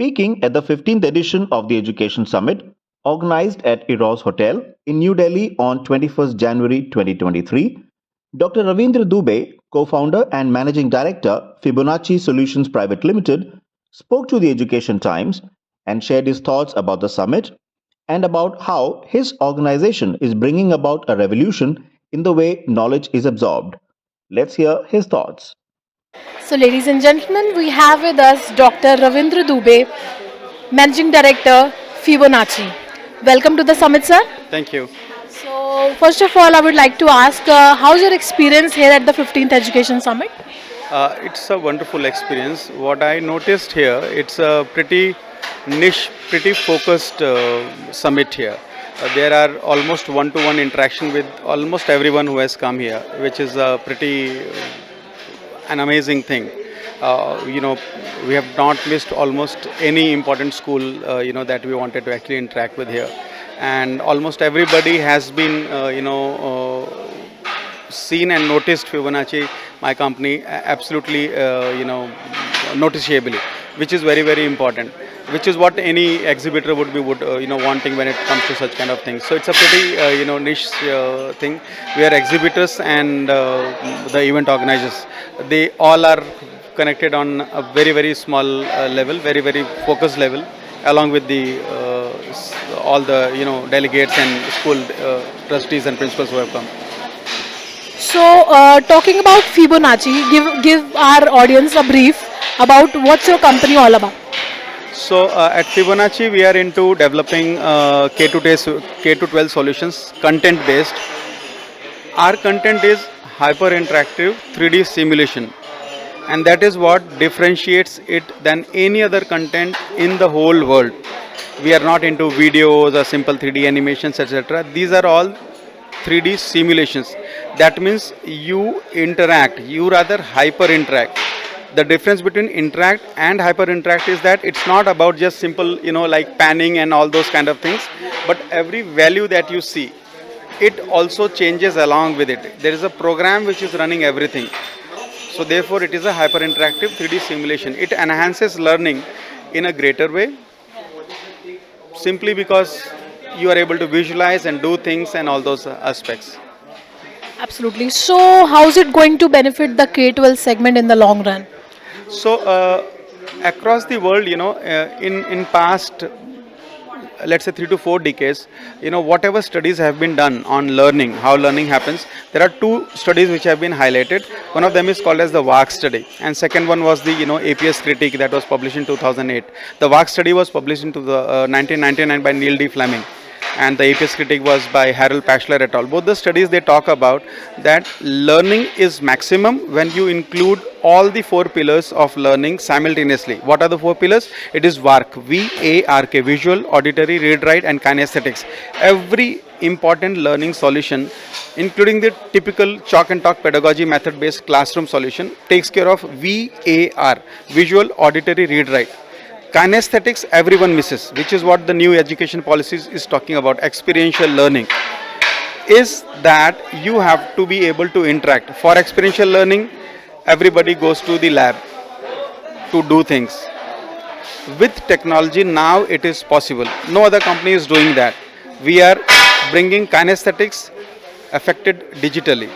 Speaking at the 15th edition of the Education Summit, organized at Eros Hotel in New Delhi on 21st January 2023, Dr. Ravindra Dubey, co-founder and managing director, PhiBonacci Solutions Pvt Limited, spoke to the Education Times and shared his thoughts about the summit and about how his organization is bringing about a revolution in the way knowledge is absorbed. Let's hear his thoughts. So, ladies and gentlemen, we have with us Dr. Ravindra Dubey, Managing Director, Fibonacci. Welcome to the summit, sir. Thank you. So, first of all, I would like to ask, how's your experience here at the 15th Education Summit? It's a wonderful experience. What I noticed here, it's a pretty niche, pretty focused summit here. There are almost one-to-one interaction with almost everyone who has come here, which is a pretty an amazing thing. We have not missed almost any important school, that we wanted to actually interact with here. And almost everybody has been, seen and noticed Fibonacci, my company, absolutely, noticeably, which is very, very important. Which is what any exhibitor would be wanting when it comes to such kind of things. So it's a pretty niche thing. We are exhibitors and the event organizers. They all are connected on a very, very small level, very, very focused level, along with the all the delegates and school trustees and principals who have come. So, talking about Fibonacci, give our audience a brief about what's your company all about. So at Fibonacci, we are into developing K-12 solutions, content-based. Our content is hyper-interactive 3D simulation, and that is what differentiates it than any other content in the whole world. We are not into videos or simple 3D animations, etc. These are all 3D simulations. That means you interact, you rather hyper-interact. The difference between interact and hyper interact is that it's not about just simple, like panning and all those kind of things, but every value that you see, it also changes along with it. There is a program which is running everything. So therefore it is a hyper interactive 3D simulation. It enhances learning in a greater way, simply because you are able to visualize and do things and all those aspects. Absolutely. So, how is it going to benefit the K-12 segment in the long run? So across the world, in past, let's say 3 to 4 decades, whatever studies have been done on learning, how learning happens, there are two studies which have been highlighted. One of them is called as the WARC study, and second one was the APS critique that was published in 2008. The WARC study was published in 1999 by Neil D. Fleming, and the APS critique was by Harold Pashler et al. Both the studies, they talk about that learning is maximum when you include all the 4 pillars of learning simultaneously. What are the 4 pillars? It is VARK, V-A-R-K, visual, auditory, read, write and kinesthetics. Every important learning solution, including the typical chalk and talk pedagogy method based classroom solution, takes care of VAR, visual, auditory, read, write. Kinesthetics everyone misses, which is what the new education policies is talking about. Experiential learning is that you have to be able to interact. For experiential learning, everybody goes to the lab to do things. With technology now it is possible. No other company is doing that. We are bringing kinesthetics affected digitally.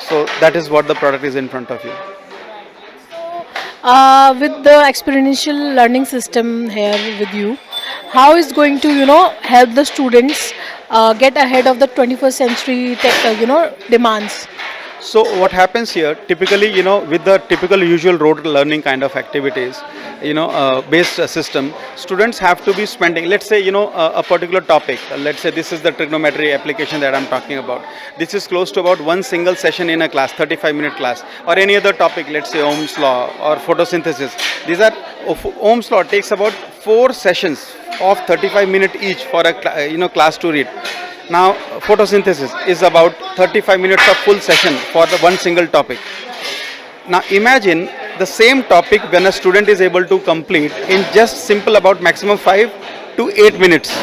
So that is what the product is in front of you. With the experiential learning system here with you, how is going to help the students get ahead of the 21st century tech demands? So what happens here, typically, with the typical usual rote learning kind of activities, based system, students have to be spending, let's say, a particular topic. Let's say this is the trigonometry application that I'm talking about. This is close to about one single session in a class, 35-minute class, or any other topic, let's say Ohm's law or photosynthesis. These are, Ohm's law takes about 4 sessions of 35 minutes each for a class to read. Now photosynthesis is about 35 minutes of full session for the one single topic. Now imagine the same topic when a student is able to complete in just simple about maximum 5 to 8 minutes.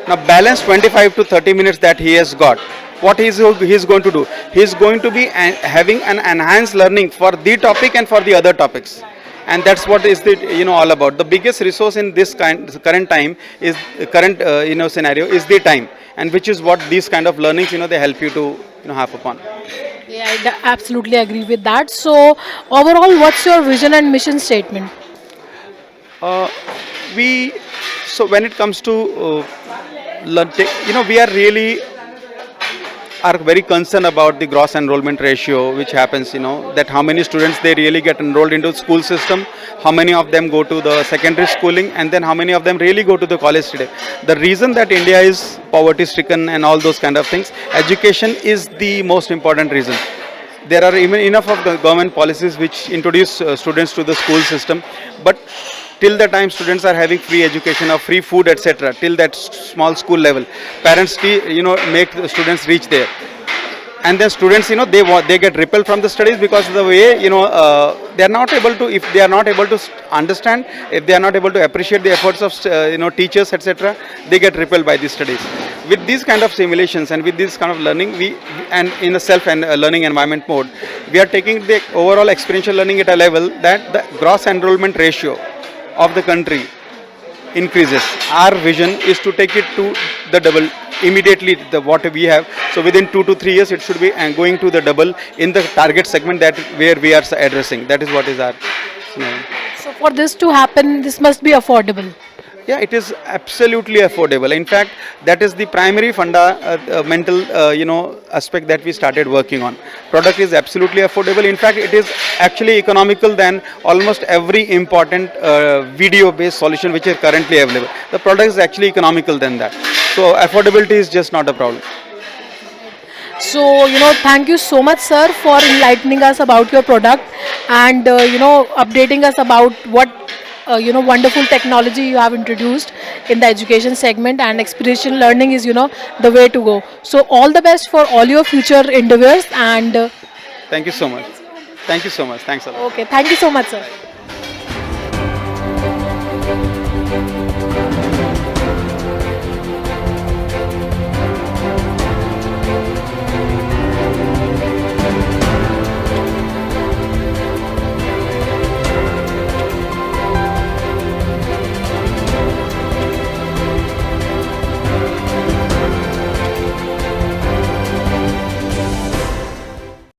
Now balance 25 to 30 minutes that he has got. What he is going to do? He is going to be having an enhanced learning for the topic and for the other topics. and that's what is the all about. The biggest resource in this current time is current scenario is the time, and which is what these kind of learnings they help you to have upon. Yeah, absolutely agree with that. So, overall, what's your vision and mission statement? Uh, we so when it comes to we are really are very concerned about the gross enrollment ratio which happens, that how many students they really get enrolled into school system, how many of them go to the secondary schooling, and then how many of them really go to the college today. The reason that India is poverty stricken and all those kind of things, education is the most important reason. There are even enough of the government policies which introduce students to the school system, but till the time students are having free education or free food, etc., till that small school level, parents make the students reach there, and then students they get repelled from the studies because of the way they are not able to, if they are not able to understand, if they are not able to appreciate the efforts of teachers, etc., they get repelled by the studies. With these kind of simulations and with this kind of learning, we and in a self and learning environment mode, we are taking the overall experiential learning at a level that the gross enrollment ratio of the country increases. Our vision is to take it to the double immediately, the what we have. So within 2 to 3 years, it should be going to the double in the target segment that where we are addressing. That is what is our. So, for this to happen, this must be affordable. Yeah, it is absolutely affordable. In fact, that is the primary fundamental aspect that we started working on. Product is absolutely affordable. In fact, it is actually economical than almost every important video-based solution which is currently available. The product is actually economical than that. So affordability is just not a problem. So, thank you so much, sir, for enlightening us about your product and, updating us about what, wonderful technology you have introduced in the education segment, and experiential learning is, the way to go. So, all the best for all your future endeavors and, Thank you so much. Thank you so much. Thanks a lot. okay, thank you so much, sir.